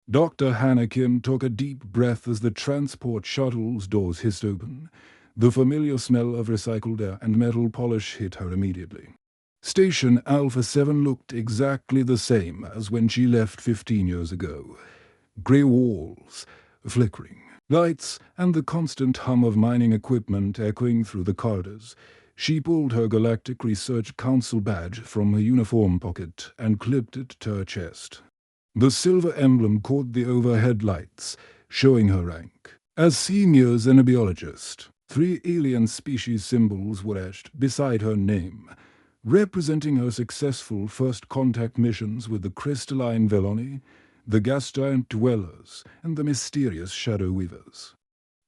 Dr. Hannah Kim took a deep breath as the transport shuttle's doors hissed open. The familiar smell of recycled air and metal polish hit her immediately. Station Alpha 7 looked exactly the same as when she left 15 years ago. Grey walls, flickering lights, and the constant hum of mining equipment echoing through the corridors. She pulled her Galactic Research Council badge from her uniform pocket and clipped it to her chest. The silver emblem caught the overhead lights, showing her rank. As senior xenobiologist, 3 alien species symbols were etched beside her name, representing her successful first contact missions with the crystalline Veloni, the gas giant dwellers, and the mysterious shadow weavers.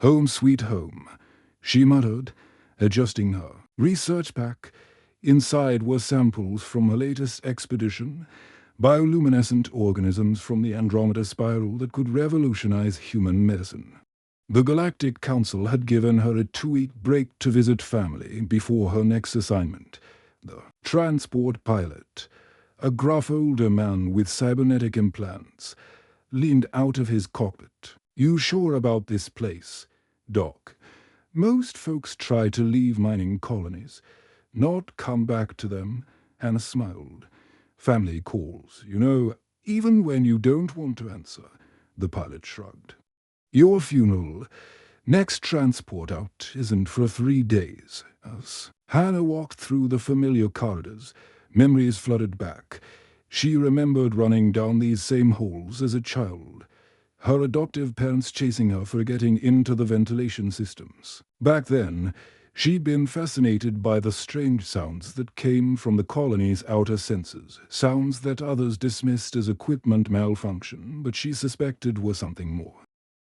Home sweet home, she muttered, adjusting her research pack. Inside were samples from her latest expedition, bioluminescent organisms from the Andromeda Spiral that could revolutionize human medicine. The Galactic Council had given her a 2-week break to visit family before her next assignment. The transport pilot, a gruff older man with cybernetic implants, leaned out of his cockpit. "You sure about this place, Doc? Most folks try to leave mining colonies, not come back to them." Hannah smiled. "Family calls, you know, even when you don't want to answer." The pilot shrugged. "Your funeral, next transport out, isn't for 3 days." As Hannah walked through the familiar corridors, memories flooded back. She remembered running down these same halls as a child, her adoptive parents chasing her for getting into the ventilation systems. Back then, she'd been fascinated by the strange sounds that came from the colony's outer senses, sounds that others dismissed as equipment malfunction, but she suspected were something more.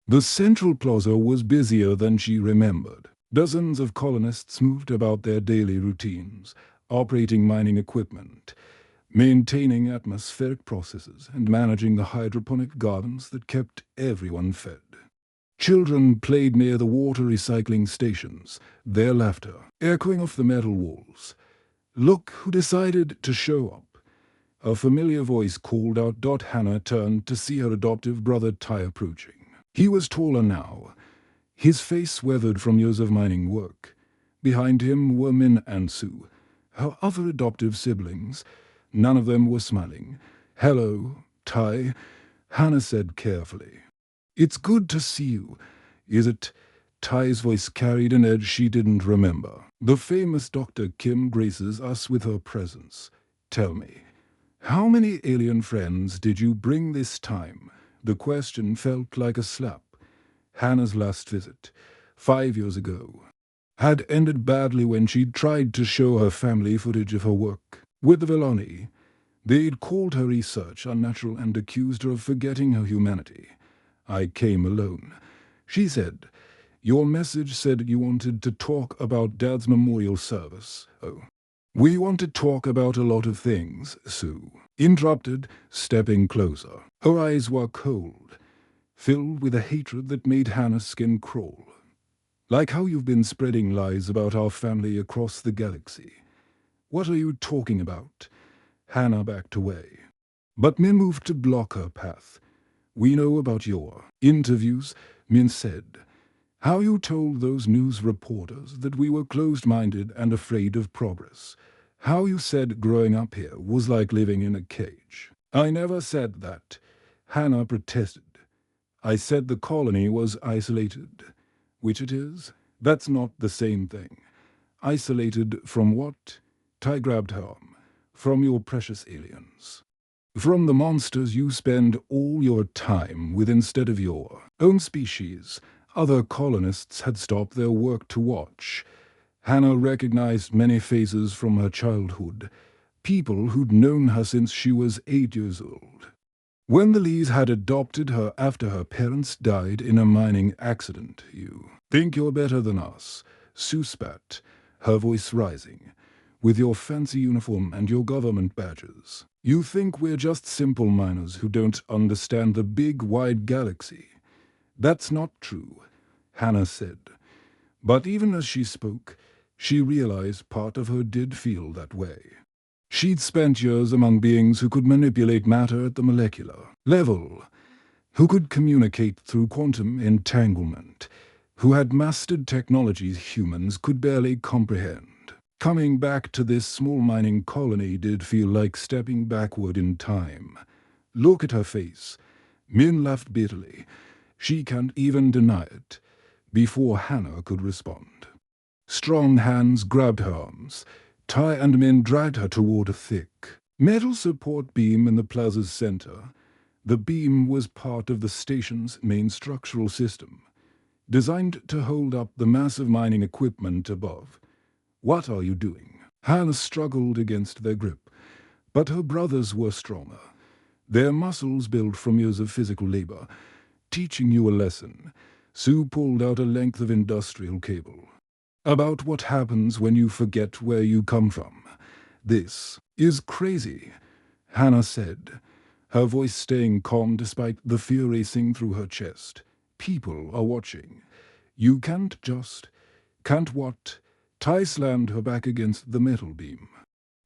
The central plaza was busier than she remembered. Dozens of colonists moved about their daily routines, operating mining equipment, maintaining atmospheric processes, and managing the hydroponic gardens that kept everyone fed. Children played near the water recycling stations, their laughter echoing off the metal walls. "Look who decided to show up." A familiar voice called out. Hannah turned to see her adoptive brother Ty approaching. He was taller now, his face weathered from years of mining work. Behind him were Min and Sue, her other adoptive siblings. None of them were smiling. "Hello, Ty," Hannah said carefully. "It's good to see you. Is it?" Ty's voice carried an edge she didn't remember. "The famous Dr. Kim graces us with her presence. Tell me, how many alien friends did you bring this time?" The question felt like a slap. Hannah's last visit, 5 years ago, had ended badly when she'd tried to show her family footage of her work with the Veloni. They'd called her research unnatural and accused her of forgetting her humanity. "I came alone," she said. "Your message said you wanted to talk about Dad's memorial service." "Oh, we want to talk about a lot of things," Sue interrupted, stepping closer. Her eyes were cold, filled with a hatred that made Hannah's skin crawl. "Like how you've been spreading lies about our family across the galaxy." "What are you talking about?" Hannah backed away. But Min moved to block her path. "We know about your interviews," Min said. "How you told those news reporters that we were closed-minded and afraid of progress. How you said growing up here was like living in a cage." "I never said that," Hannah protested. "I said the colony was isolated." "Which it is. That's not the same thing." "Isolated from what?" Ty grabbed her arm. "From your precious aliens. From the monsters you spend all your time with instead of your own species." Other colonists had stopped their work to watch. Hannah recognized many faces from her childhood, people who'd known her since she was 8 years old. When the Lees had adopted her after her parents died in a mining accident. "You think you're better than us," Sue spat, her voice rising. "With your fancy uniform and your government badges. You think we're just simple miners who don't understand the big wide galaxy." "That's not true," Hannah said. But even as she spoke, she realized part of her did feel that way. She'd spent years among beings who could manipulate matter at the molecular level. who could communicate through quantum entanglement, who had mastered technologies humans could barely comprehend. Coming back to this small mining colony did feel like stepping backward in time. Look at her face. Min laughed bitterly. She can't even deny it. Before Hannah could respond. Strong hands grabbed her arms. Tai and Min dragged her toward a thick metal support beam in the plaza's center. The beam was part of the station's main structural system, designed to hold up the massive mining equipment above. "What are you doing?" Hannah struggled against their grip, but her brothers were stronger. Their muscles built from years of physical labor. "Teaching you a lesson." Sue pulled out a length of industrial cable. "About what happens when you forget where you come from. This is crazy," Hannah said, her voice staying calm despite the fear racing through her chest. "People are watching. You can't what?" Tai slammed her back against the metal beam.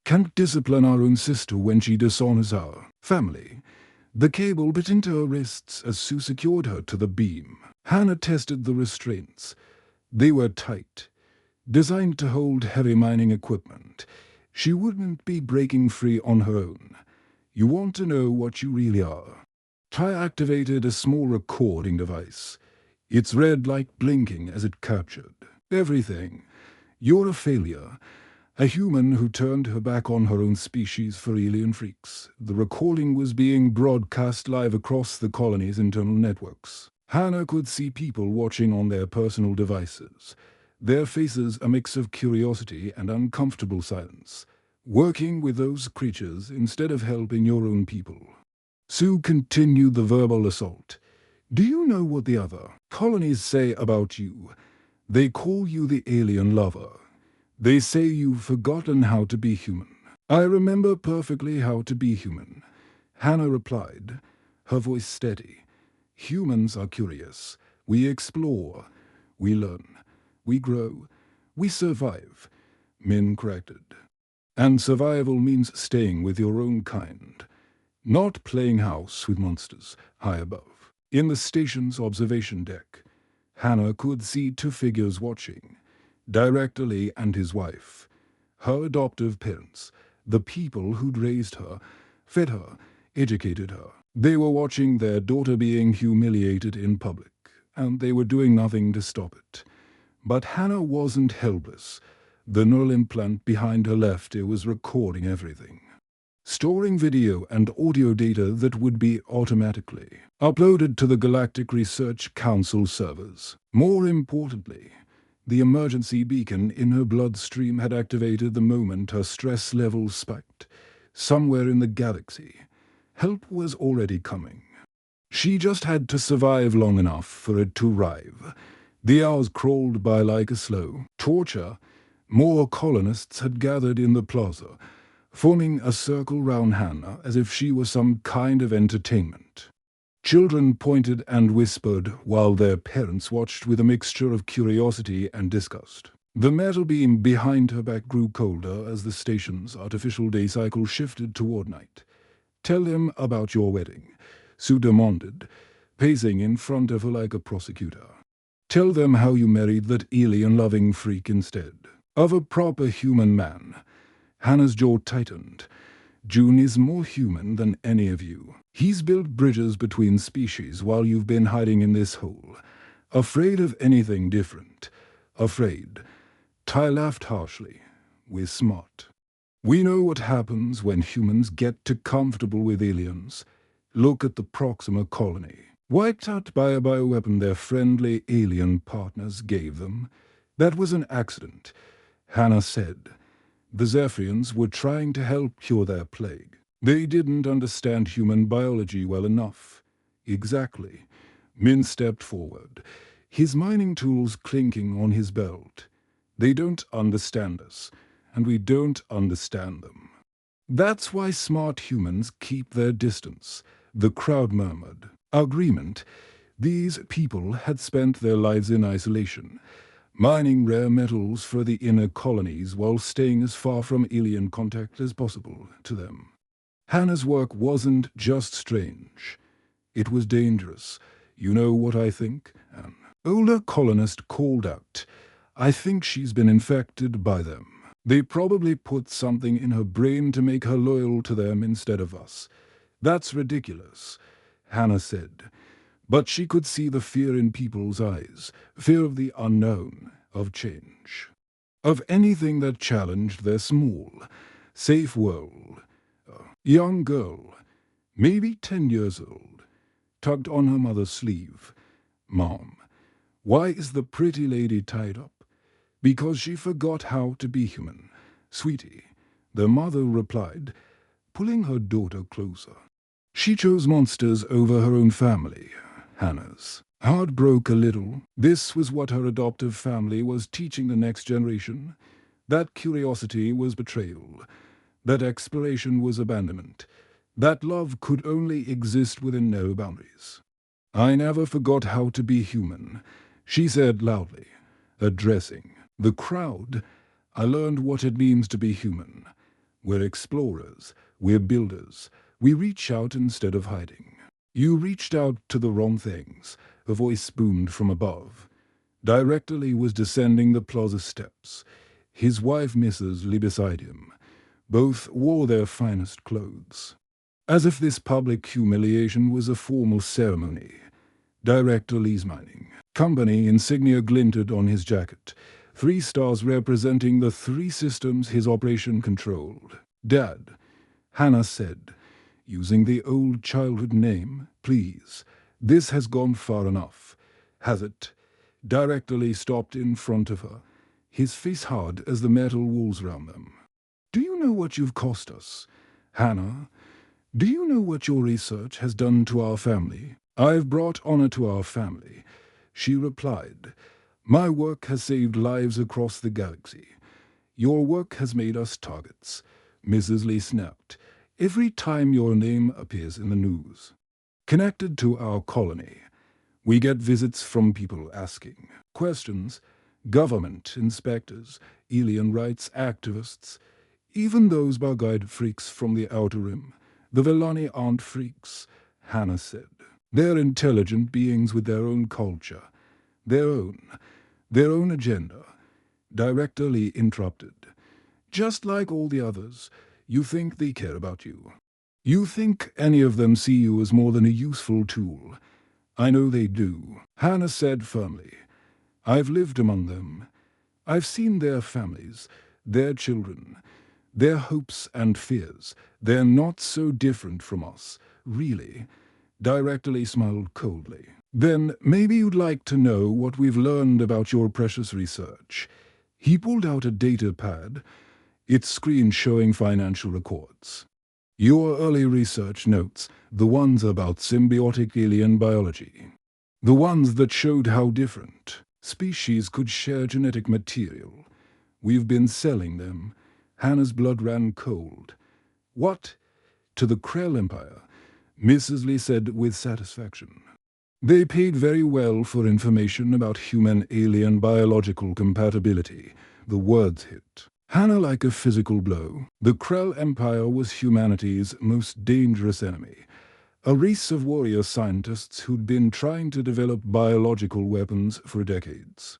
"Can't discipline our own sister when she dishonors our family." The cable bit into her wrists as Sue secured her to the beam. Hannah tested the restraints. They were tight, designed to hold heavy mining equipment. She wouldn't be breaking free on her own. "You want to know what you really are?" Tai activated a small recording device. Its red light blinking as it captured everything. "You're a failure. A human who turned her back on her own species for alien freaks." The recording was being broadcast live across the colony's internal networks. Hannah could see people watching on their personal devices, their faces a mix of curiosity and uncomfortable silence. "Working with those creatures instead of helping your own people." Sue continued the verbal assault. "Do you know what the other colonies say about you? They call you the alien lover. They say you've forgotten how to be human." "I remember perfectly how to be human," Hannah replied, her voice steady. "Humans are curious. We explore. We learn. We grow. We survive," Min corrected. "And survival means staying with your own kind, not playing house with monsters high above." In the station's observation deck, Hannah could see two figures watching. Director Lee and his wife, her adoptive parents, the people who'd raised her, fed her, educated her. They were watching their daughter being humiliated in public, and they were doing nothing to stop it. But Hannah wasn't helpless. The neural implant behind her left ear was recording everything, storing video and audio data that would be automatically uploaded to the Galactic Research Council servers. More importantly, the emergency beacon in her bloodstream had activated the moment her stress levels spiked. Somewhere in the galaxy, help was already coming. She just had to survive long enough for it to arrive. The hours crawled by like a slow torture. More colonists had gathered in the plaza, forming a circle round Hannah as if she were some kind of entertainment. Children pointed and whispered while their parents watched with a mixture of curiosity and disgust. The metal beam behind her back grew colder as the station's artificial day cycle shifted toward night. "Tell them about your wedding," Sue demanded, pacing in front of her like a prosecutor. "Tell them how you married that alien-loving freak instead of a proper human man." Hannah's jaw tightened. "June is more human than any of you. He's built bridges between species while you've been hiding in this hole. Afraid of anything different. Afraid." Tai laughed harshly. "We're smart. We know what happens when humans get too comfortable with aliens. Look at the Proxima colony. Wiped out by a bioweapon their friendly alien partners gave them. That was an accident," Hannah said. "The Zephyrians were trying to help cure their plague. They didn't understand human biology well enough." "Exactly." Min stepped forward, his mining tools clinking on his belt. "They don't understand us, and we don't understand them. That's why smart humans keep their distance," the crowd murmured. Agreement. These people had spent their lives in isolation, mining rare metals for the inner colonies while staying as far from alien contact as possible to them. Hannah's work wasn't just strange. It was dangerous. You know what I think? An older colonist called out. I think she's been infected by them. They probably put something in her brain to make her loyal to them instead of us. That's ridiculous, Hannah said. But she could see the fear in people's eyes, fear of the unknown, of change. Of anything that challenged their small, safe world. A young girl, maybe 10 years old, tugged on her mother's sleeve. Mom, why is the pretty lady tied up? Because she forgot how to be human, sweetie, the mother replied, pulling her daughter closer. She chose monsters over her own family, Hannah's. Heart broke a little. This was what her adoptive family was teaching the next generation. That curiosity was betrayal. That exploration was abandonment. That love could only exist within no boundaries. I never forgot how to be human, she said loudly, addressing the crowd. I learned what it means to be human. We're explorers. We're builders. We reach out instead of hiding. You reached out to the wrong things, a voice boomed from above. Director Lee was descending the plaza steps, his wife Mrs. Lee beside him. Both wore their finest clothes. As if this public humiliation was a formal ceremony. Director Lee's mining company insignia glinted on his jacket, 3 stars representing the 3 systems his operation controlled. Dad, Hannah said, using the old childhood name, please, this has gone far enough. Has it? Director Lee stopped in front of her, his face hard as the metal walls round them. Do you know what you've cost us? Hannah, do you know what your research has done to our family? I've brought honor to our family, she replied. My work has saved lives across the galaxy. Your work has made us targets, Mrs. Lee snapped, every time your name appears in the news. Connected to our colony, we get visits from people asking questions, government inspectors, alien rights activists, even those bug-eyed freaks from the Outer Rim. The Vellani aren't freaks, Hannah said. They're intelligent beings with their own culture, their own agenda. Director Lee interrupted. Just like all the others, you think they care about you. You think any of them see you as more than a useful tool. I know they do, Hannah said firmly. I've lived among them. I've seen their families, their children, their hopes and fears. They're not so different from us, really. Director Lee smiled coldly. Then maybe you'd like to know what we've learned about your precious research. He pulled out a data pad, its screen showing financial records. Your early research notes, the ones about symbiotic alien biology. The ones that showed how different species could share genetic material. We've been selling them. Hannah's blood ran cold. What? To the Krell Empire, Mrs. Lee said with satisfaction. They paid very well for information about human-alien biological compatibility. The words hit. Hannah like a physical blow. The Krell Empire was humanity's most dangerous enemy. A race of warrior scientists who'd been trying to develop biological weapons for decades.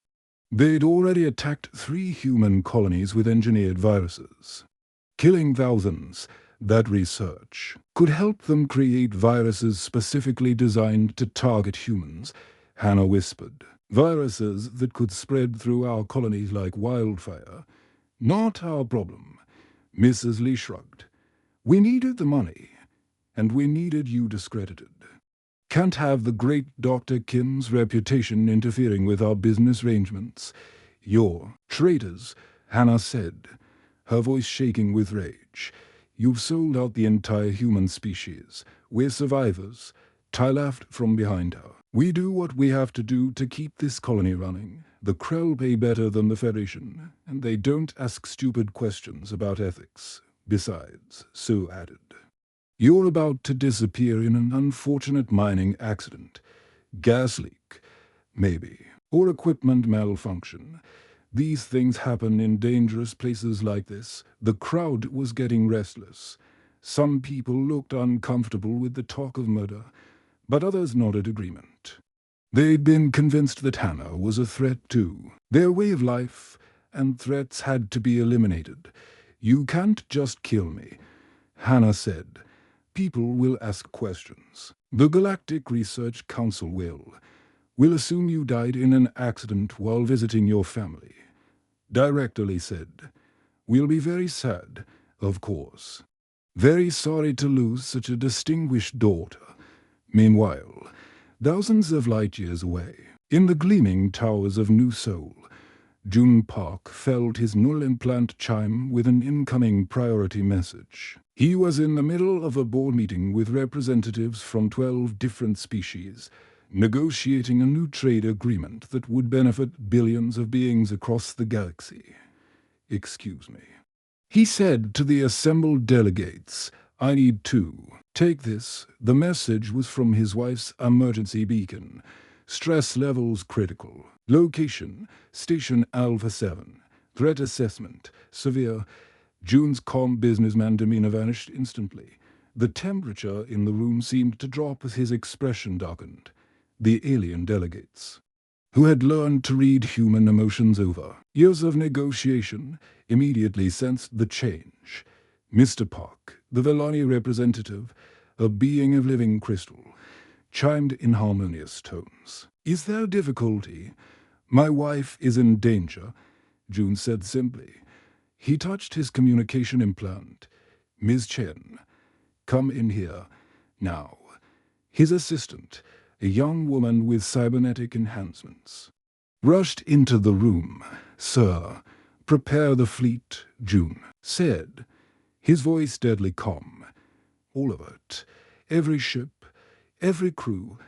They'd already attacked 3 human colonies with engineered viruses, killing thousands. That research could help them create viruses specifically designed to target humans, Hannah whispered. Viruses that could spread through our colonies like wildfire. Not our problem, Mrs. Lee shrugged. We needed the money, and we needed you discredited. Can't have the great Dr. Kim's reputation interfering with our business arrangements. You're traitors, Hannah said, her voice shaking with rage. You've sold out the entire human species. We're survivors. Ty laughed from behind her. We do what we have to do to keep this colony running. The Krell pay better than the Federation, and they don't ask stupid questions about ethics. Besides, Sue added, you're about to disappear in an unfortunate mining accident. Gas leak, maybe, or equipment malfunction. These things happen in dangerous places like this. The crowd was getting restless. Some people looked uncomfortable with the talk of murder, but others nodded agreement. They'd been convinced that Hannah was a threat too. Their way of life and threats had to be eliminated. "You can't just kill me," Hannah said. "People will ask questions. The Galactic Research Council will. We'll assume you died in an accident while visiting your family." Director Lee said, "We'll be very sad, of course. Very sorry to lose such a distinguished daughter." Meanwhile, thousands of light years away, in the gleaming towers of New Seoul, Jun Park felt his null implant chime with an incoming priority message. He was in the middle of a board meeting with representatives from 12 different species, negotiating a new trade agreement that would benefit billions of beings across the galaxy. "Excuse me," he said to the assembled delegates. "I need to take this." The message was from his wife's emergency beacon. "Stress levels critical. Location, Station Alpha 7. Threat assessment, severe." Jun's calm businessman demeanor vanished instantly. The temperature in the room seemed to drop as his expression darkened. The alien delegates, who had learned to read human emotions over years of negotiation, immediately sensed the change. Mr. Park, the Vellani representative, a being of living crystal, chimed in harmonious tones. "Is there difficulty? My wife is in danger," Jun said simply. He touched his communication implant. "Ms. Chen, come in here, now." His assistant, a young woman with cybernetic enhancements, rushed into the room. "Sir, prepare the fleet," Jun said, his voice deadly calm. "All of it. Every ship, every crew,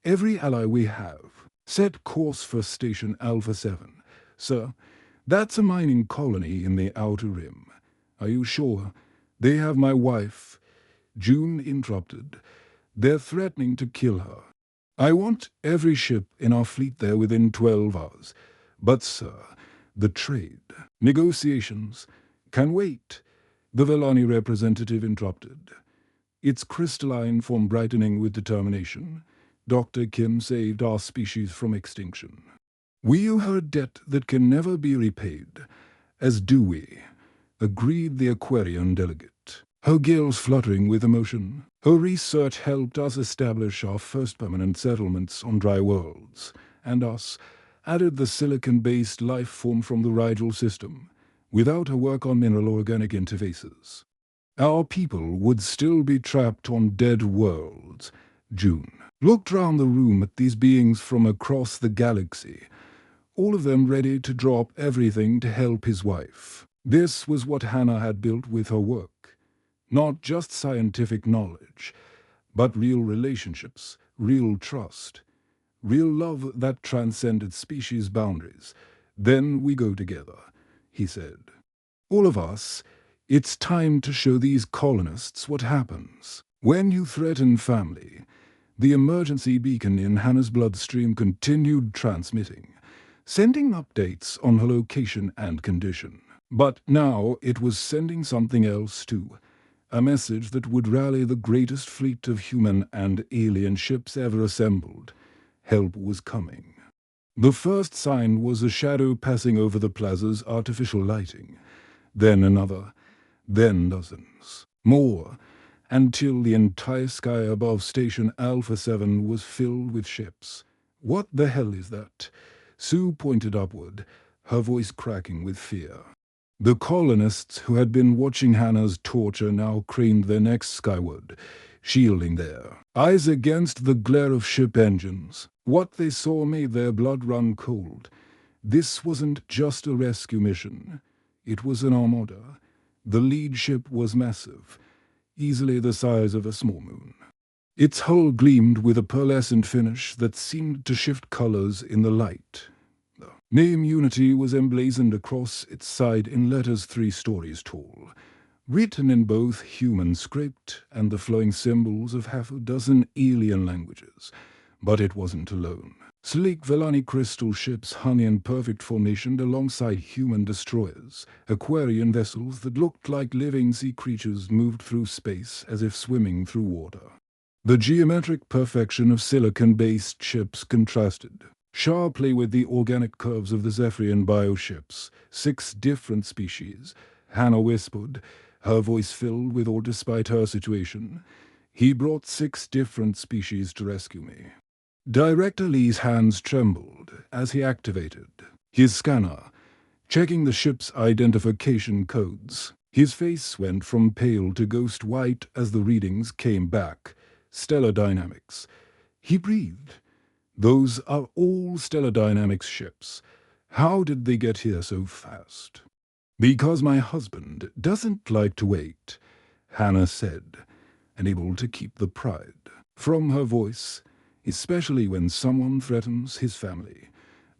every ally we have. Set course for Station Alpha 7. Sir, that's a mining colony in the Outer Rim. Are you sure? They have my wife." Jun interrupted. "They're threatening to kill her. I want every ship in our fleet there within 12 hours. But, sir, the trade, negotiations, can wait." The Vellani representative interrupted. "It's crystalline from brightening with determination. Dr. Kim saved our species from extinction. We owe her a debt that can never be repaid." "As do we," agreed the Aquarian delegate, her gills fluttering with emotion. "Her research helped us establish our first permanent settlements on dry worlds, and us added the silicon-based life form from the Rigel system. Without her work on mineral-organic interfaces, our people would still be trapped on dead worlds." Jun looked round the room at these beings from across the galaxy, all of them ready to drop everything to help his wife. This was what Hannah had built with her work. Not just scientific knowledge, but real relationships, real trust, real love that transcended species boundaries. "Then we go together," he said. "All of us. It's time to show these colonists what happens when you threaten family." The emergency beacon in Hannah's bloodstream continued transmitting, sending updates on her location and condition. But now it was sending something else too, a message that would rally the greatest fleet of human and alien ships ever assembled. Help was coming. The first sign was a shadow passing over the plaza's artificial lighting, then another, then dozens, more, until the entire sky above Station Alpha 7 was filled with ships. "What the hell is that?" Sue pointed upward, her voice cracking with fear. The colonists who had been watching Hannah's torture now craned their necks skyward, shielding their eyes against the glare of ship engines. What they saw made their blood run cold. This wasn't just a rescue mission. It was an armada. The lead ship was massive, easily the size of a small moon. Its hull gleamed with a pearlescent finish that seemed to shift colors in the light. The name Unity was emblazoned across its side in letters 3 stories tall, written in both human script and the flowing symbols of half a dozen alien languages. But it wasn't alone. Sleek Vellani crystal ships hung in perfect formation alongside human destroyers. Aquarian vessels that looked like living sea creatures moved through space as if swimming through water. The geometric perfection of silicon-based ships contrasted sharply with the organic curves of the Zephyrian bioships. 6 different species, Hannah whispered, her voice filled with awe despite her situation. He brought 6 different species to rescue me. Director Lee's hands trembled as he activated his scanner, checking the ship's identification codes. His face went from pale to ghost white as the readings came back. Stellar Dynamics. He breathed. Those are all Stellar Dynamics ships. How did they get here so fast? Because my husband doesn't like to wait, Hannah said, unable to keep the pride from her voice, especially when someone threatens his family.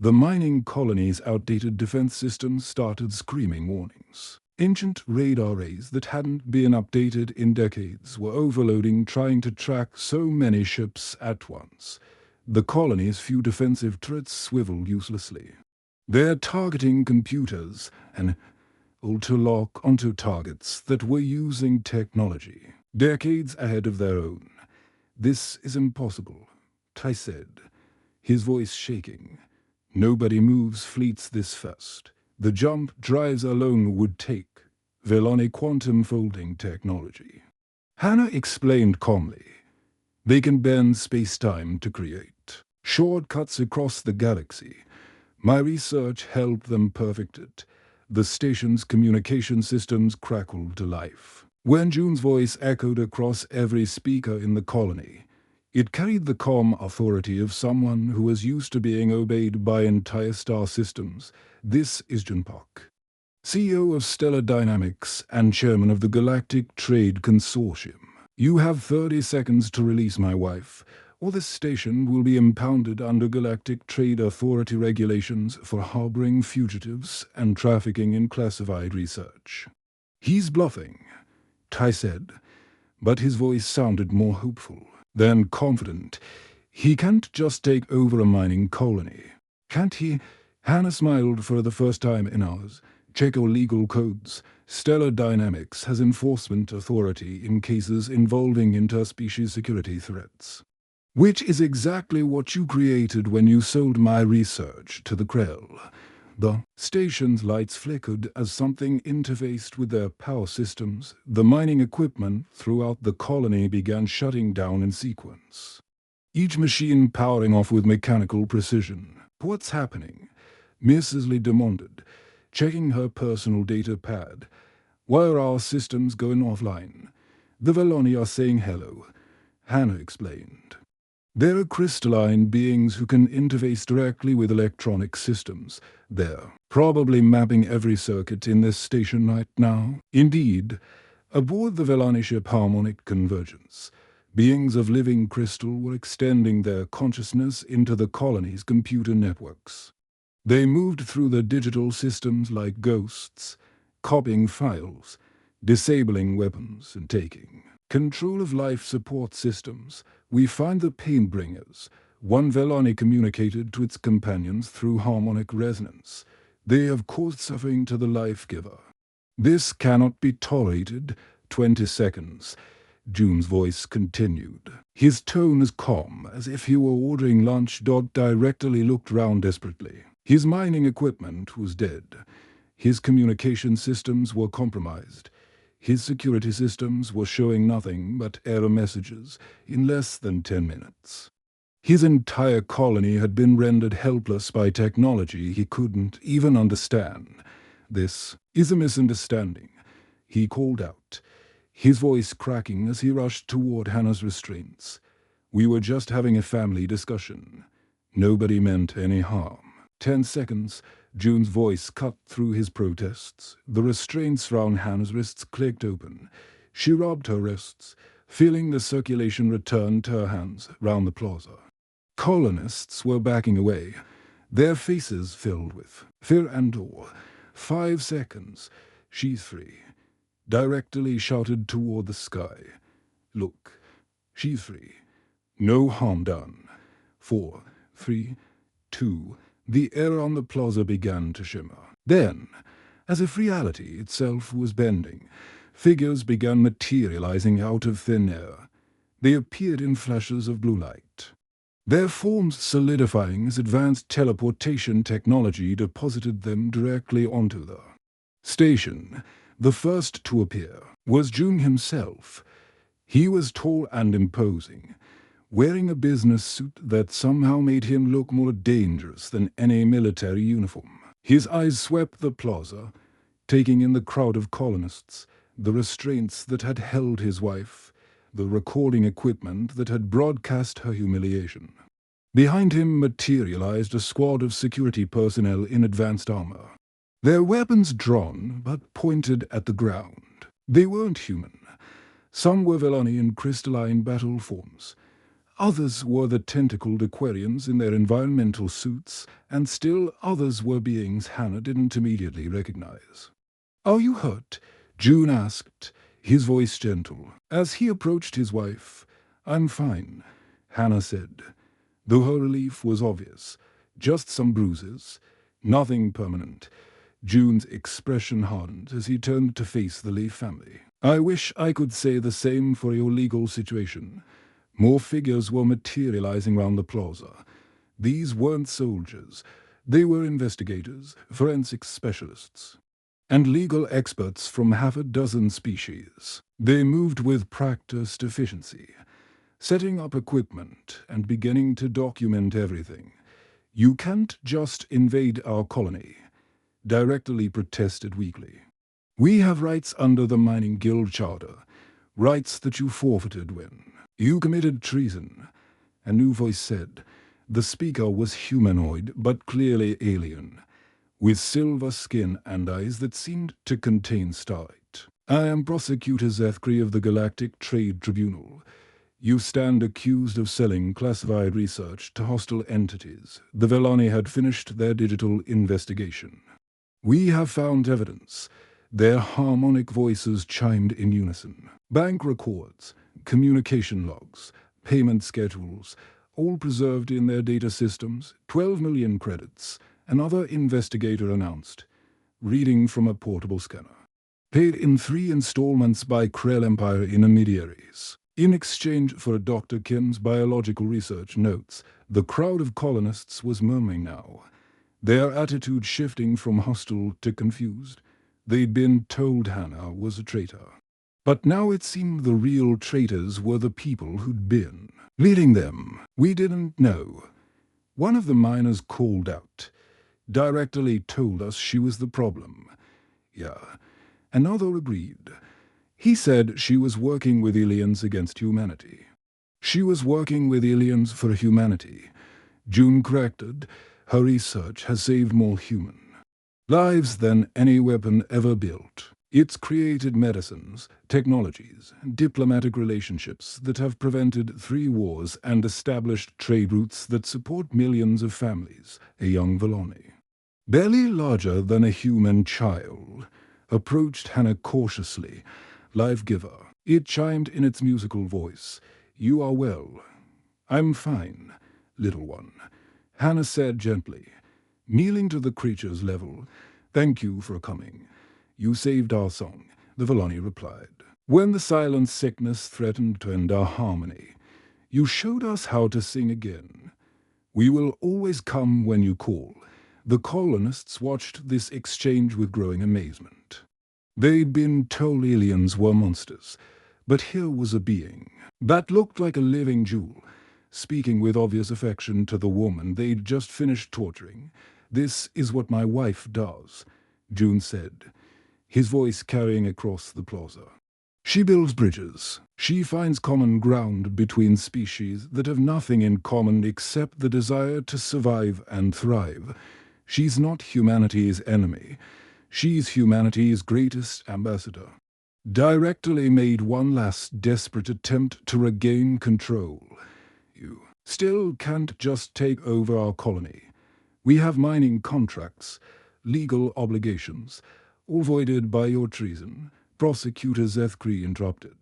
The mining colony's outdated defense systems started screaming warnings. Ancient radar arrays that hadn't been updated in decades were overloading, trying to track so many ships at once. The colony's few defensive turrets swiveled uselessly. They're targeting computers and to lock onto targets that were using technology decades ahead of their own. This is impossible, Ty said, his voice shaking. Nobody moves fleets this fast. The jump drives alone would take Velani quantum folding technology. Hannah explained calmly. They can bend space-time to create shortcuts across the galaxy. My research helped them perfect it. The station's communication systems crackled to life. When June's voice echoed across every speaker in the colony, it carried the calm authority of someone who was used to being obeyed by entire star systems. This is Jun Park, CEO of Stellar Dynamics and chairman of the Galactic Trade Consortium. You have 30 seconds to release my wife, or the station will be impounded under Galactic Trade Authority regulations for harboring fugitives and trafficking in classified research. He's bluffing, Ty said, but his voice sounded more hopeful than confident. He can't just take over a mining colony. Can't he? Hannah smiled for the first time in hours. Check our legal codes. Stellar Dynamics has enforcement authority in cases involving interspecies security threats. Which is exactly what you created when you sold my research to the Krell. The station's lights flickered as something interfaced with their power systems. The mining equipment throughout the colony began shutting down in sequence, each machine powering off with mechanical precision. What's happening? Mrs. Lee demanded, checking her personal data pad. Why are our systems going offline? The Velani are saying hello, Hannah explained. They're crystalline beings who can interface directly with electronic systems. They're probably mapping every circuit in this station right now. Indeed, aboard the Velani ship Harmonic Convergence, beings of living crystal were extending their consciousness into the colony's computer networks. They moved through the digital systems like ghosts, copying files, disabling weapons, and taking control of life support systems. We find the Painbringers. One Velani communicated to its companions through harmonic resonance. They have caused suffering to the life-giver. This cannot be tolerated. 20 seconds. June's voice continued. His tone as calm as if he were ordering lunch. Directly looked round desperately. His mining equipment was dead. His communication systems were compromised. His security systems were showing nothing but error messages in less than 10 minutes. His entire colony had been rendered helpless by technology he couldn't even understand. This is a misunderstanding, he called out, his voice cracking as he rushed toward Hannah's restraints. We were just having a family discussion. Nobody meant any harm. 10 seconds. June's voice cut through his protests. The restraints round Hannah's wrists clicked open. She rubbed her wrists, feeling the circulation return to her hands round the plaza. Colonists were backing away, their faces filled with fear and awe. 5 seconds. She's free. Directly shouted toward the sky. Look, she's free. No harm done. 4, 3, 2. The air on the plaza began to shimmer. Then, as if reality itself was bending, figures began materializing out of thin air. They appeared in flashes of blue light, their forms solidifying as advanced teleportation technology deposited them directly onto the station. The first to appear was June himself. He was tall and imposing, wearing a business suit that somehow made him look more dangerous than any military uniform. His eyes swept the plaza, taking in the crowd of colonists, the restraints that had held his wife, the recording equipment that had broadcast her humiliation. Behind him materialized a squad of security personnel in advanced armor, their weapons drawn but pointed at the ground. They weren't human. Some were Vellani in crystalline battle forms. Others were the tentacled Aquarians in their environmental suits, and still others were beings Hannah didn't immediately recognize. "Are you hurt?" June asked, his voice gentle. As he approached his wife, "I'm fine," Hannah said, though her relief was obvious. "Just some bruises. Nothing permanent." June's expression hardened as he turned to face the Lee family. "I wish I could say the same for your legal situation." More figures were materializing round the plaza. These weren't soldiers. They were investigators, forensic specialists, and legal experts from half a dozen species. They moved with practiced efficiency, setting up equipment and beginning to document everything. "You can't just invade our colony," directly protested weakly. "We have rights under the Mining Guild Charter, rights that you forfeited when you committed treason," a new voice said. The speaker was humanoid, but clearly alien, with silver skin and eyes that seemed to contain starlight. "I am Prosecutor Zethkri of the Galactic Trade Tribunal. You stand accused of selling classified research to hostile entities." The Vellani had finished their digital investigation. "We have found evidence." Their harmonic voices chimed in unison. "Bank records, communication logs, payment schedules, all preserved in their data systems. 12 million credits," another investigator announced, reading from a portable scanner. "Paid in 3 installments by Krell Empire intermediaries. In exchange for Dr. Kim's biological research notes." The crowd of colonists was murmuring now, their attitude shifting from hostile to confused. They'd been told Hannah was a traitor, but now it seemed the real traitors were the people who'd been leading them. "We didn't know." One of the miners called out. "Directly told us she was the problem." "Yeah," another agreed. "He said she was working with aliens against humanity." "She was working with aliens for humanity," June corrected. "Her research has saved more human lives than any weapon ever built. It's created medicines, technologies, and diplomatic relationships that have prevented 3 wars and established trade routes that support millions of families." A young Vellani, barely larger than a human child, approached Hannah cautiously. "Life giver." It chimed in its musical voice. "You are well." "I'm fine, little one," Hannah said gently, kneeling to the creature's level. "Thank you for coming. You saved our song," the Vellani replied. "When the silent sickness threatened to end our harmony, you showed us how to sing again. We will always come when you call." The colonists watched this exchange with growing amazement. They'd been told aliens were monsters, but here was a being that looked like a living jewel, speaking with obvious affection to the woman they'd just finished torturing. "This is what my wife does," June said, his voice carrying across the plaza. "She builds bridges. She finds common ground between species that have nothing in common except the desire to survive and thrive. She's not humanity's enemy. She's humanity's greatest ambassador." Directly made one last desperate attempt to regain control. "You still can't just take over our colony. We have mining contracts, legal obligations, all voided by your treason," Prosecutor Zethkri interrupted.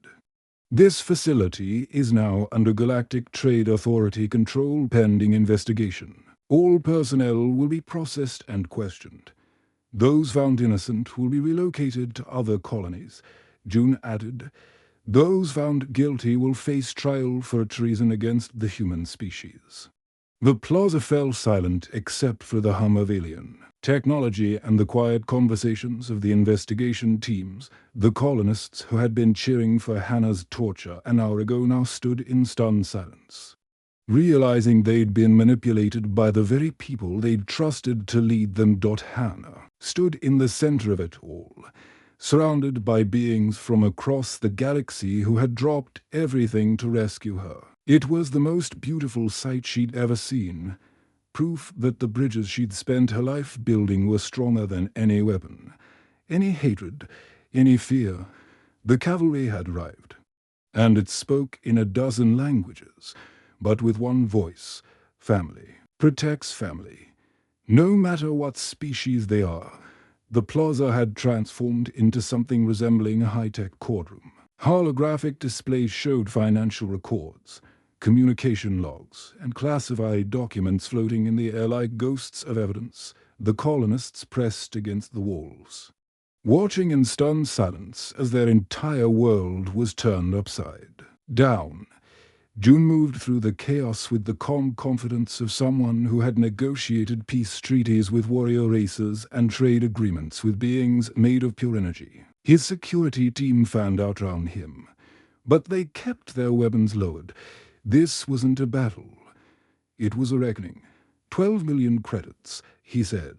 "This facility is now under Galactic Trade Authority control pending investigation. All personnel will be processed and questioned. Those found innocent will be relocated to other colonies," June added. Those found guilty will face trial for treason against the human species. The plaza fell silent except for the hum of alien technology and the quiet conversations of the investigation teams. The colonists who had been cheering for Hannah's torture an hour ago now stood in stunned silence, realizing they'd been manipulated by the very people they'd trusted to lead them. Hannah stood in the center of it all, surrounded by beings from across the galaxy who had dropped everything to rescue her. It was the most beautiful sight she'd ever seen, proof that the bridges she'd spent her life building were stronger than any weapon, any hatred, any fear. The cavalry had arrived, and it spoke in a dozen languages, but with one voice: family protects family, no matter what species they are. The plaza had transformed into something resembling a high-tech courtroom. Holographic displays showed financial records, communication logs, and classified documents floating in the air like ghosts of evidence. The colonists pressed against the walls, watching in stunned silence as their entire world was turned upside down. June moved through the chaos with the calm confidence of someone who had negotiated peace treaties with warrior races and trade agreements with beings made of pure energy. His security team fanned out around him, but they kept their weapons lowered. This wasn't a battle. It was a reckoning. 12 million credits, he said,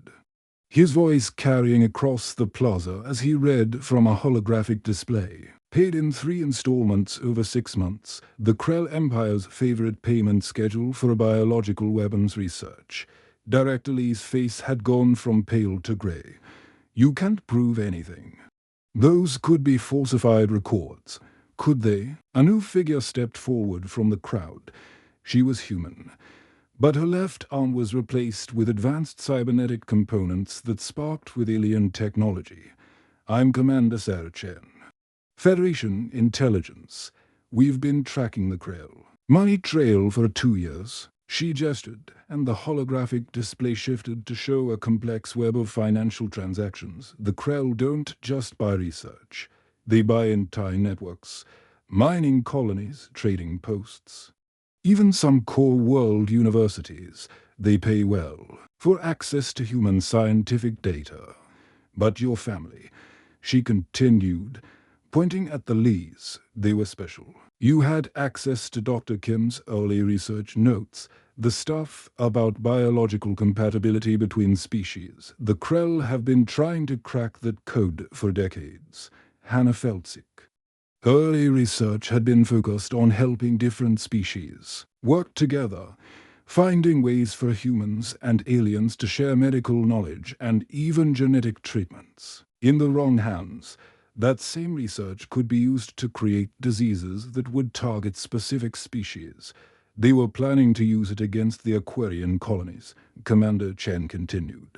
his voice carrying across the plaza as he read from a holographic display. Paid in 3 installments over 6 months, the Krell Empire's favorite payment schedule for biological weapons research. Director Lee's face had gone from pale to gray. You can't prove anything. Those could be falsified records. Could they? A new figure stepped forward from the crowd. She was human, but her left arm was replaced with advanced cybernetic components that sparked with alien technology. I'm Commander Sarah Chen. Federation Intelligence. We've been tracking the Krell. My trail for 2 years. She gestured, and the holographic display shifted to show a complex web of financial transactions. The Krell don't just buy research. They buy entire networks, mining colonies, trading posts. Even some core world universities. They pay well for access to human scientific data. But your family, she continued, pointing at the Lees, they were special. You had access to Dr. Kim's early research notes, the stuff about biological compatibility between species. The Krell have been trying to crack that code for decades. Hannah felt sick. Early research had been focused on helping different species work together, finding ways for humans and aliens to share medical knowledge and even genetic treatments. In the wrong hands, that same research could be used to create diseases that would target specific species. They were planning to use it against the Aquarian colonies, Commander Chen continued.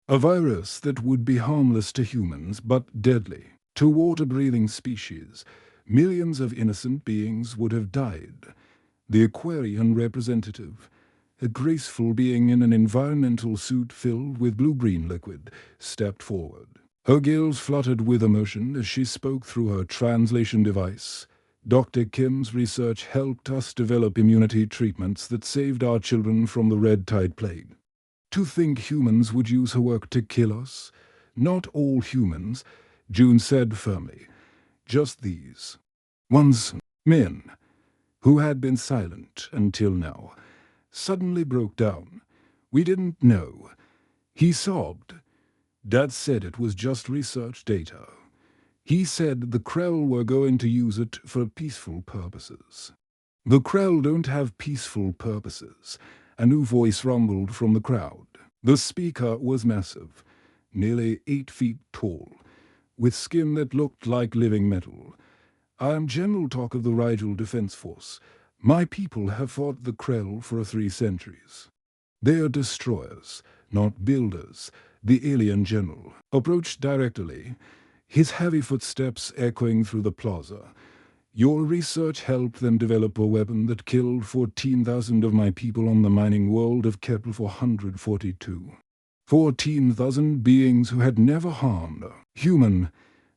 A virus that would be harmless to humans but deadly to water-breathing species. Millions of innocent beings would have died. The Aquarian representative, a graceful being in an environmental suit filled with blue-green liquid, stepped forward. Her gills fluttered with emotion as she spoke through her translation device. Dr. Kim's research helped us develop immunity treatments that saved our children from the red tide plague. To think humans would use her work to kill us? Not all humans, June said firmly. Just these. Once men, who had been silent until now, suddenly broke down. We didn't know. He sobbed. Dad said it was just research data. He said the Krell were going to use it for peaceful purposes. The Krell don't have peaceful purposes, a new voice rumbled from the crowd. The speaker was massive, nearly 8 feet tall, with skin that looked like living metal. I am General Talk of the Rigel Defense Force. My people have fought the Krell for 3 centuries. They are destroyers, not builders. The alien general approached directly, his heavy footsteps echoing through the plaza. Your research helped them develop a weapon that killed 14,000 of my people on the mining world of Kepler 442. 14,000 beings who had never harmed a human,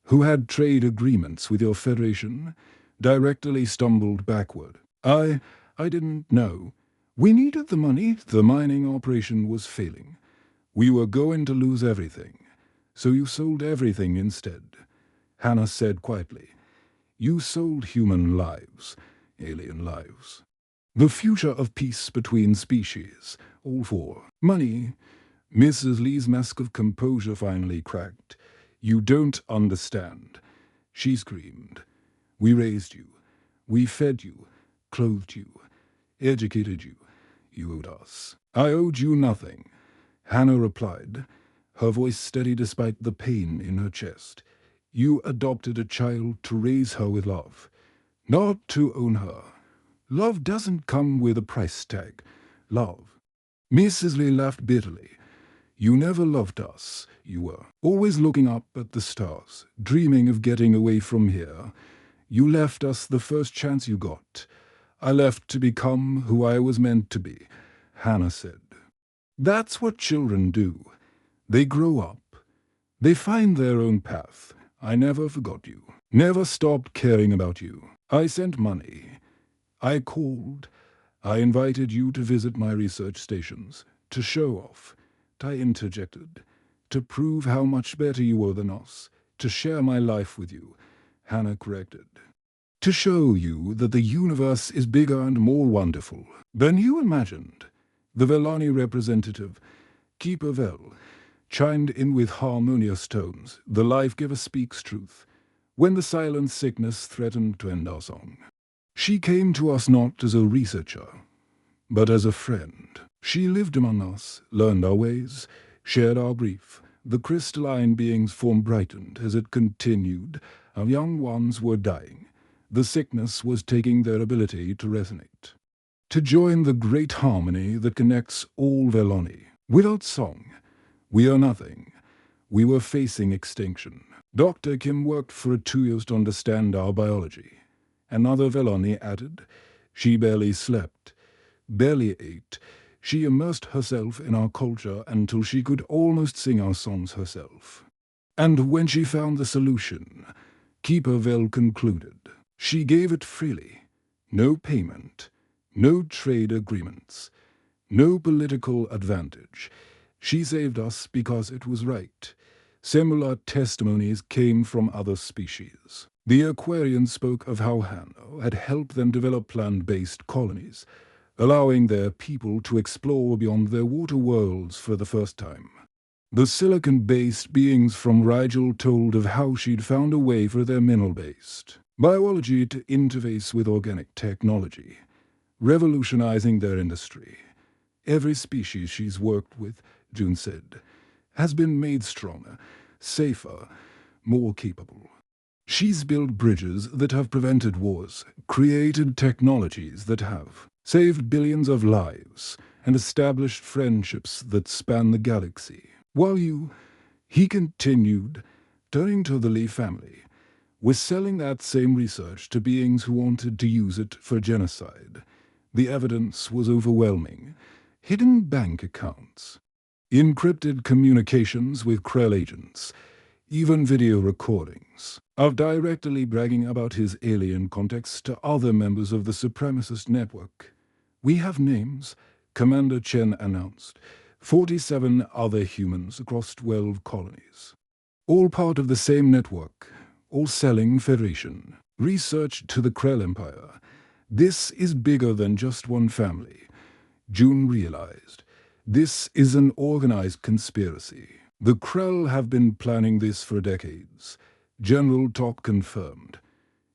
who had trade agreements with your Federation, directly stumbled backward. I didn't know. We needed the money. The mining operation was failing. We were going to lose everything. So you sold everything instead. Hannah said quietly. You sold human lives, alien lives. The future of peace between species, all for money. Mrs. Lee's mask of composure finally cracked. You don't understand, she screamed. We raised you. We fed you, clothed you, educated you. You owed us. I owed you nothing, Hannah replied, her voice steady despite the pain in her chest. You adopted a child to raise her with love, not to own her. Love doesn't come with a price tag. Love. Mrs. Lee laughed bitterly. You never loved us. You were always looking up at the stars, dreaming of getting away from here. You left us the first chance you got. I left to become who I was meant to be, Hannah said. That's what children do. They grow up. They find their own path. I never forgot you. Never stopped caring about you. I sent money. I called. I invited you to visit my research stations, to show off. I interjected, to prove how much better you were than us, to share my life with you, Hannah corrected. To show you that the universe is bigger and more wonderful than you imagined. The Velani representative, Keeper Vel, chimed in with harmonious tones. The life-giver speaks truth, when the silent sickness threatened to end our song. She came to us not as a researcher, but as a friend. She lived among us, learned our ways, shared our grief. The crystalline being's form brightened as it continued. Our young ones were dying. The sickness was taking their ability to resonate, to join the great harmony that connects all Velani. Without song, we are nothing. We were facing extinction. Dr. Kim worked for 2 years to understand our biology. Another Velani added, she barely slept, barely ate. She immersed herself in our culture until she could almost sing our songs herself. And when she found the solution, Keeper Vel concluded, she gave it freely. No payment, no trade agreements, no political advantage. She saved us because it was right. Similar testimonies came from other species. The Aquarians spoke of how Hannah had helped them develop plant-based colonies, allowing their people to explore beyond their water worlds for the first time. The silicon-based beings from Rigel told of how she'd found a way for their mineral-based biology to interface with organic technology, revolutionizing their industry. Every species she's worked with, June said, has been made stronger, safer, more capable. She's built bridges that have prevented wars, created technologies that have saved billions of lives, and established friendships that span the galaxy. While he continued, turning to the Lee family, was selling that same research to beings who wanted to use it for genocide. The evidence was overwhelming. Hidden bank accounts, encrypted communications with Krell agents, even video recordings of directly bragging about his alien contacts to other members of the supremacist network. We have names, Commander Chen announced. 47 other humans across 12 colonies. All part of the same network, all selling Federation. Research to the Krell Empire. This is bigger than just one family. June realized. This is an organized conspiracy. The Krell have been planning this for decades. General Talk confirmed.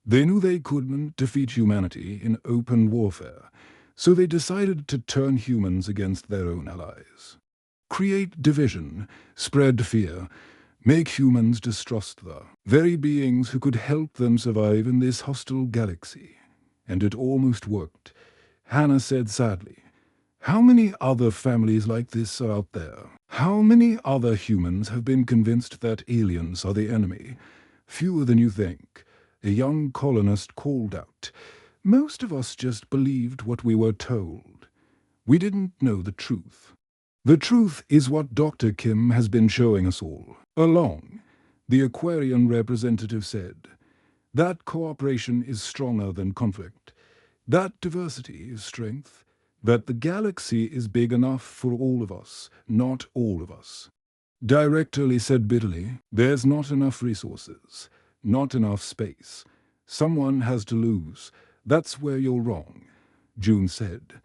They knew they couldn't defeat humanity in open warfare, so they decided to turn humans against their own allies. Create division, spread fear, make humans distrust the very beings who could help them survive in this hostile galaxy. And it almost worked. Hannah said sadly, how many other families like this are out there? How many other humans have been convinced that aliens are the enemy? Fewer than you think. A young colonist called out. Most of us just believed what we were told. We didn't know the truth. The truth is what Dr. Kim has been showing us all along, the Aquarian representative said. That cooperation is stronger than conflict. That diversity is strength. That the galaxy is big enough for all of us, not all of us. Director Lee said bitterly, "There's not enough resources, not enough space. Someone has to lose. That's where you're wrong," June said.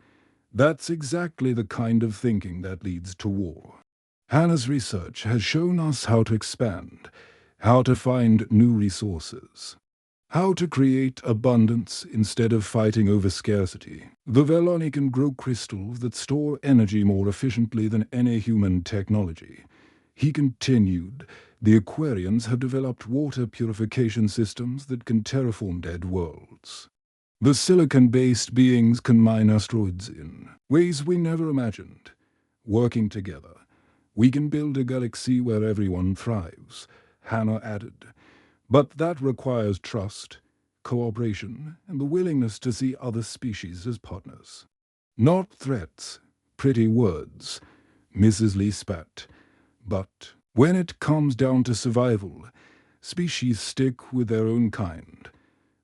"That's exactly the kind of thinking that leads to war." Hannah's research has shown us how to expand, how to find new resources, how to create abundance instead of fighting over scarcity. The Veloni can grow crystals that store energy more efficiently than any human technology. He continued, "The Aquarians have developed water purification systems that can terraform dead worlds. The silicon-based beings can mine asteroids in ways we never imagined. Working together, we can build a galaxy where everyone thrives," Hannah added. "But that requires trust, cooperation, and the willingness to see other species as partners. Not threats, pretty words," Mrs. Lee spat. "But when it comes down to survival, species stick with their own kind.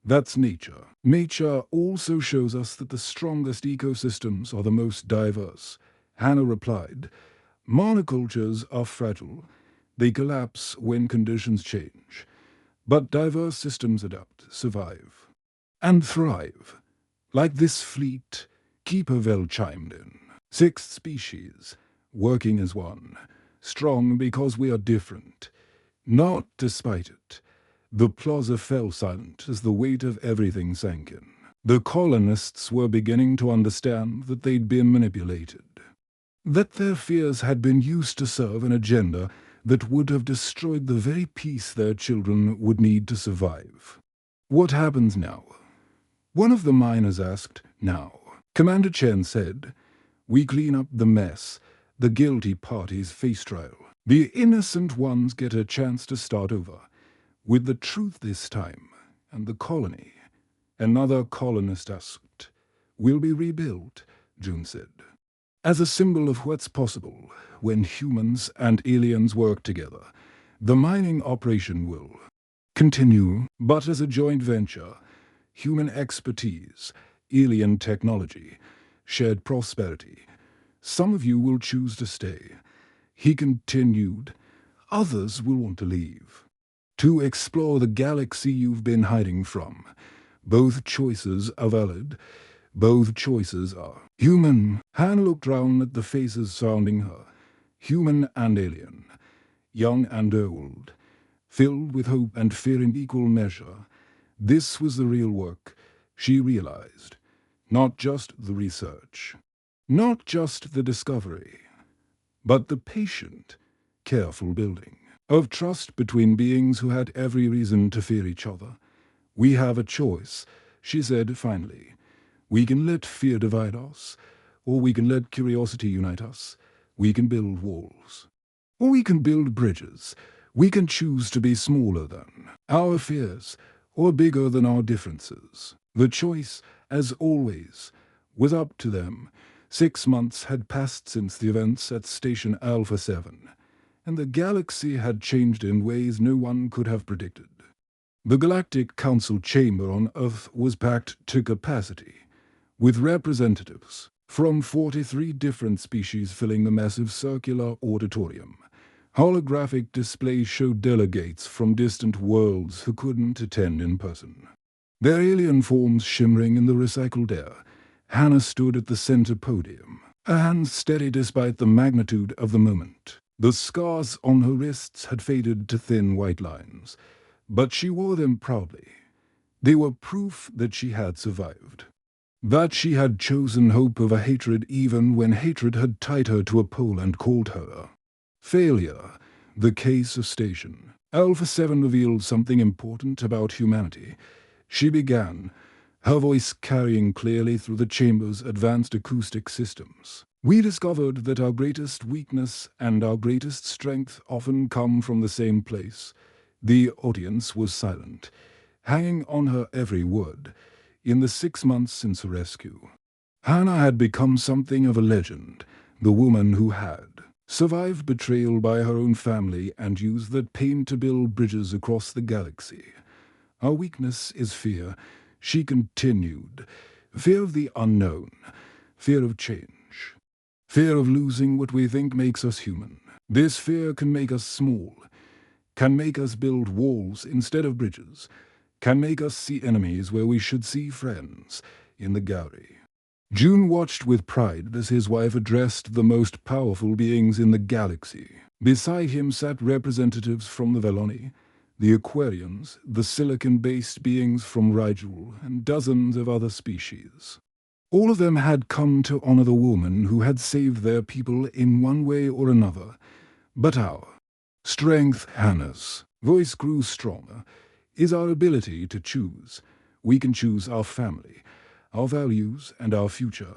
That's nature. Nature also shows us that the strongest ecosystems are the most diverse," Hannah replied. "Monocultures are fragile. They collapse when conditions change. But diverse systems adapt, survive, and thrive. Like this fleet," Keeperville chimed in. "6 species, working as one. Strong because we are different. Not despite it." The plaza fell silent as the weight of everything sank in. The colonists were beginning to understand that they'd been manipulated, that their fears had been used to serve an agenda that would have destroyed the very peace their children would need to survive. "What happens now?" one of the miners asked. "Now," Commander Chen said, "we clean up the mess, the guilty parties face trial. The innocent ones get a chance to start over, with the truth this time, and the colony." Another colonist asked. "Will be rebuilt," June said, "as a symbol of what's possible when humans and aliens work together. The mining operation will continue, but as a joint venture. Human expertise, alien technology, shared prosperity. Some of you will choose to stay," he continued. "Others will want to leave, to explore the galaxy you've been hiding from. Both choices are valid. Both choices are human." Hannah looked round at the faces surrounding her, human and alien, young and old, filled with hope and fear in equal measure. This was the real work, she realized. Not just the research, not just the discovery, but the patient, careful building of trust between beings who had every reason to fear each other. "We have a choice," she said finally. "We can let fear divide us, or we can let curiosity unite us. We can build walls, or we can build bridges. We can choose to be smaller than our fears, or bigger than our differences." The choice, as always, was up to them. 6 months had passed since the events at Station Alpha 7, and the galaxy had changed in ways no one could have predicted. The Galactic Council chamber on Earth was packed to capacity, with representatives from 43 different species filling the massive circular auditorium. Holographic displays showed delegates from distant worlds who couldn't attend in person, their alien forms shimmering in the recycled air. Hannah stood at the center podium, her hands steady despite the magnitude of the moment. The scars on her wrists had faded to thin white lines, but she wore them proudly. They were proof that she had survived, that she had chosen hope over hatred even when hatred had tied her to a pole and called her failure. The case of Station Alpha 7 revealed something important about humanity. She began, her voice carrying clearly through the chamber's advanced acoustic systems. "We discovered that our greatest weakness and our greatest strength often come from the same place." The audience was silent, hanging on her every word. In the 6 months since her rescue, Hannah had become something of a legend, the woman who had survived betrayal by her own family and used that pain to build bridges across the galaxy. Our weakness is fear, she continued. Fear of the unknown, fear of change, fear of losing what we think makes us human. This fear can make us small, can make us build walls instead of bridges, can make us see enemies where we should see friends, in the gallery. June watched with pride as his wife addressed the most powerful beings in the galaxy. Beside him sat representatives from the Veloni, the Aquarians, the silicon-based beings from Rigel, and dozens of other species. All of them had come to honor the woman who had saved their people in one way or another. But our strength, Hannah's voice grew stronger, is our ability to choose. We can choose our family, our values, and our future.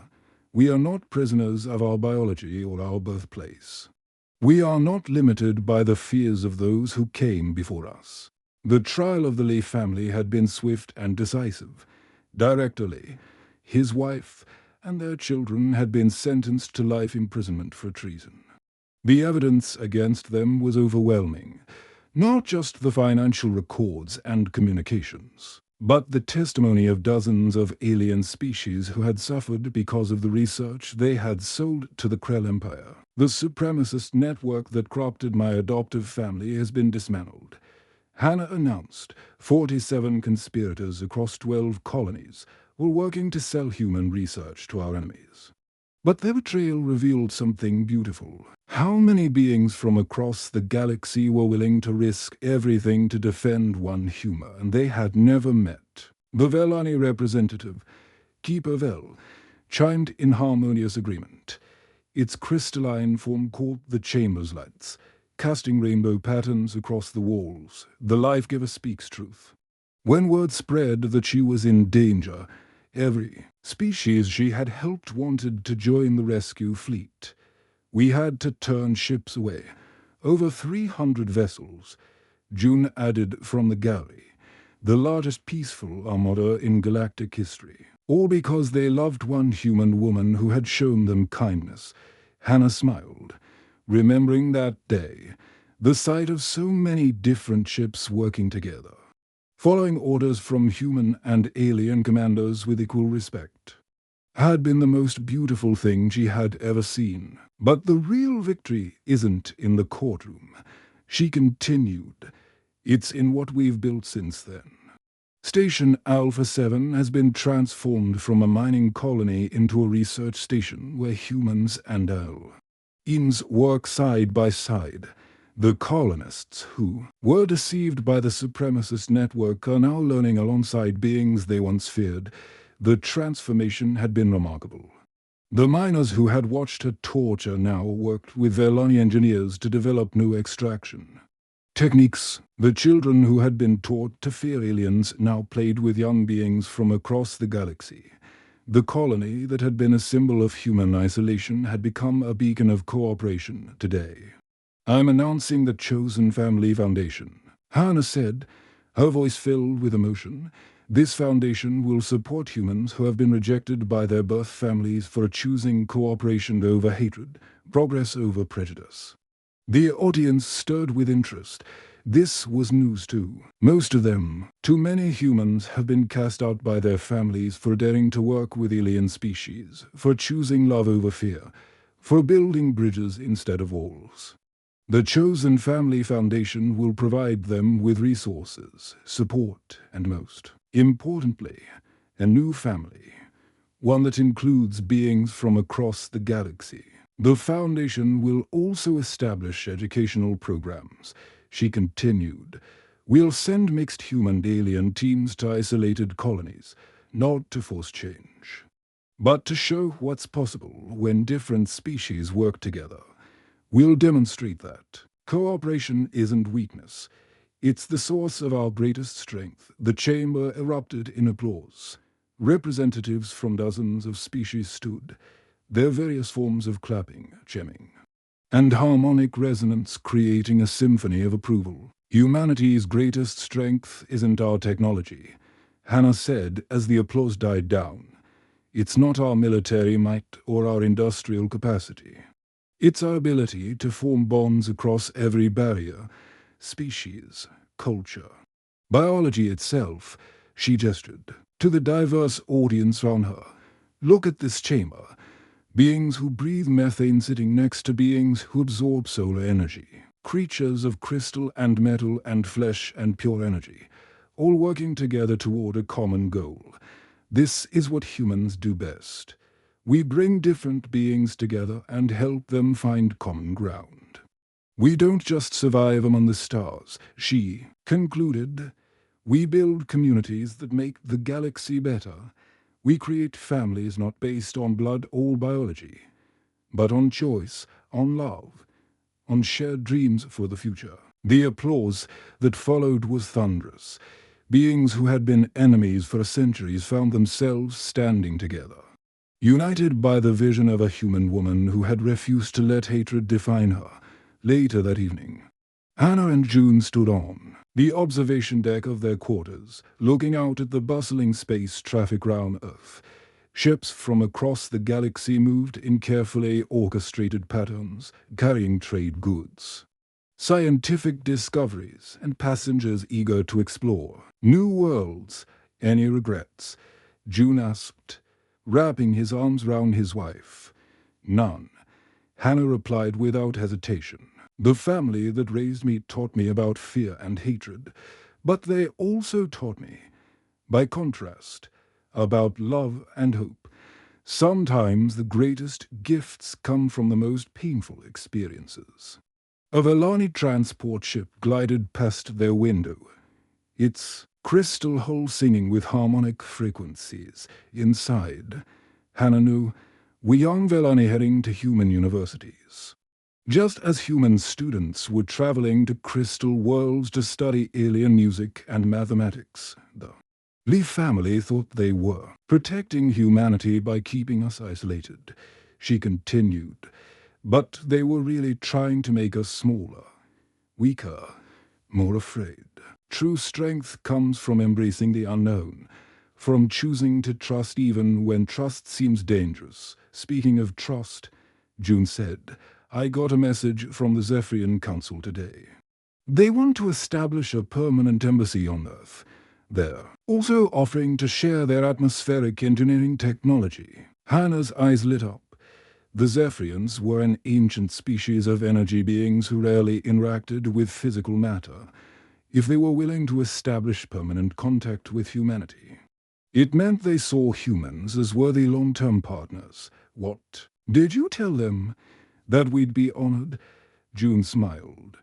We are not prisoners of our biology or our birthplace. We are not limited by the fears of those who came before us. The trial of the Lay family had been swift and decisive. Director Lay, his wife, and their children had been sentenced to life imprisonment for treason. The evidence against them was overwhelming, not just the financial records and communications, but the testimony of dozens of alien species who had suffered because of the research they had sold to the Krell Empire. The supremacist network that corrupted my adoptive family has been dismantled. Hannah announced 47 conspirators across 12 colonies were working to sell human research to our enemies. But their betrayal revealed something beautiful. How many beings from across the galaxy were willing to risk everything to defend one human they had never met? The Velani representative, Keeper Vel, chimed in harmonious agreement. Its crystalline form caught the chamber's lights, casting rainbow patterns across the walls. The life-giver speaks truth. When word spread that she was in danger, every species she had helped wanted to join the rescue fleet. We had to turn ships away. Over 300 vessels, June added from the galley, the largest peaceful armada in galactic history. All because they loved one human woman who had shown them kindness. Hannah smiled, remembering that day, the sight of so many different ships working together, following orders from human and alien commandos with equal respect, had been the most beautiful thing she had ever seen. But the real victory isn't in the courtroom, she continued. It's in what we've built since then. Station Alpha 7 has been transformed from a mining colony into a research station where humans and aliens work side by side. The colonists who were deceived by the supremacist network are now learning alongside beings they once feared. The transformation had been remarkable. The miners who had watched her torture now worked with Velani engineers to develop new extraction techniques. The children who had been taught to fear aliens now played with young beings from across the galaxy. The colony that had been a symbol of human isolation had become a beacon of cooperation today. I'm announcing the Chosen Family Foundation, Hannah said, her voice filled with emotion. This foundation will support humans who have been rejected by their birth families for choosing cooperation over hatred, progress over prejudice. The audience stirred with interest. This was news too. Most of them, too many humans, have been cast out by their families for daring to work with alien species, for choosing love over fear, for building bridges instead of walls. The Chosen Family Foundation will provide them with resources, support, and most importantly, a new family, one that includes beings from across the galaxy. The Foundation will also establish educational programs, she continued. We'll send mixed human and alien teams to isolated colonies, not to force change, but to show what's possible when different species work together. We'll demonstrate that cooperation isn't weakness. It's the source of our greatest strength. The chamber erupted in applause. Representatives from dozens of species stood, their various forms of clapping, cheering, and harmonic resonance creating a symphony of approval. Humanity's greatest strength isn't our technology, Hannah said as the applause died down. It's not our military might or our industrial capacity. It's our ability to form bonds across every barrier, species, culture. Biology itself, she gestured, to the diverse audience round her. Look at this chamber. Beings who breathe methane sitting next to beings who absorb solar energy. Creatures of crystal and metal and flesh and pure energy, all working together toward a common goal. This is what humans do best. We bring different beings together and help them find common ground. We don't just survive among the stars, she concluded. We build communities that make the galaxy better. We create families not based on blood or biology, but on choice, on love, on shared dreams for the future. The applause that followed was thunderous. Beings who had been enemies for centuries found themselves standing together, united by the vision of a human woman who had refused to let hatred define her. Later that evening, Hannah and June stood on the observation deck of their quarters, looking out at the bustling space traffic round Earth. Ships from across the galaxy moved in carefully orchestrated patterns, carrying trade goods, scientific discoveries, and passengers eager to explore new worlds. Any regrets? June asked, wrapping his arms round his wife. None, Hannah replied without hesitation. The family that raised me taught me about fear and hatred, but they also taught me, by contrast, about love and hope. Sometimes the greatest gifts come from the most painful experiences. A Velani transport ship glided past their window, its crystal hull singing with harmonic frequencies. Inside, Hannah knew, we young Velani heading to human universities. Just as human students were traveling to crystal worlds to study alien music and mathematics, the Lee family thought they were protecting humanity by keeping us isolated. She continued, but they were really trying to make us smaller, weaker, more afraid. True strength comes from embracing the unknown, from choosing to trust even when trust seems dangerous. Speaking of trust, June said, I got a message from the Zephyrian Council today. They want to establish a permanent embassy on Earth. They're also offering to share their atmospheric engineering technology. Hannah's eyes lit up. The Zephyrians were an ancient species of energy beings who rarely interacted with physical matter. If they were willing to establish permanent contact with humanity, it meant they saw humans as worthy long-term partners. What? Did you tell them that we'd be honored? June smiled.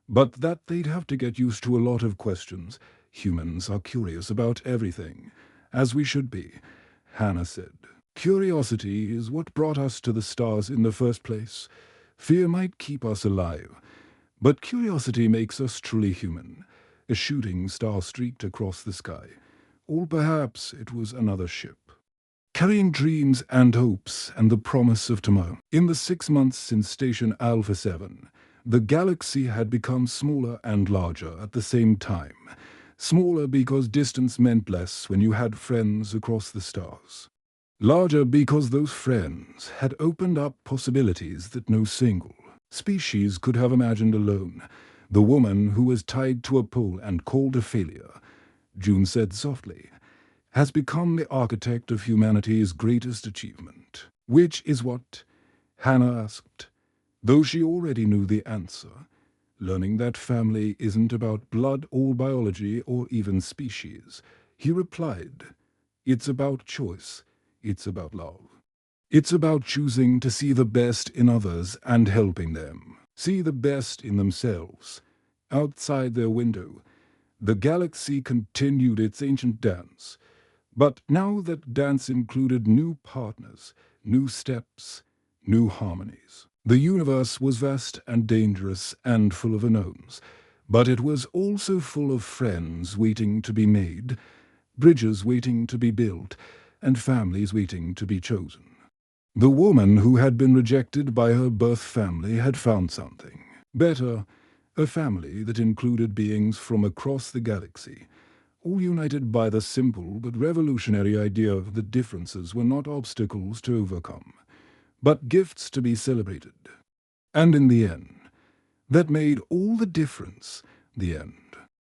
But that they'd have to get used to a lot of questions. Humans are curious about everything, as we should be, Hannah said. Curiosity is what brought us to the stars in the first place. Fear might keep us alive, but curiosity makes us truly human. A shooting star streaked across the sky, or perhaps it was another ship, carrying dreams and hopes and the promise of tomorrow. In the 6 months since Station Alpha 7, the galaxy had become smaller and larger at the same time. Smaller because distance meant less when you had friends across the stars. Larger because those friends had opened up possibilities that no single species could have imagined alone. The woman who was tied to a pole and called a failure, June said softly, has become the architect of humanity's greatest achievement. Which is what? Hannah asked, though she already knew the answer. Learning that family isn't about blood or biology or even species. He replied, it's about choice. It's about love. It's about choosing to see the best in others and helping them see the best in themselves. Outside their window, the galaxy continued its ancient dance. But now that dance included new partners, new steps, new harmonies. The universe was vast and dangerous and full of unknowns, but it was also full of friends waiting to be made, bridges waiting to be built, and families waiting to be chosen. The woman who had been rejected by her birth family had found something better, a family that included beings from across the galaxy, all united by the simple but revolutionary idea that differences were not obstacles to overcome, but gifts to be celebrated. And in the end, that made all the difference, the end.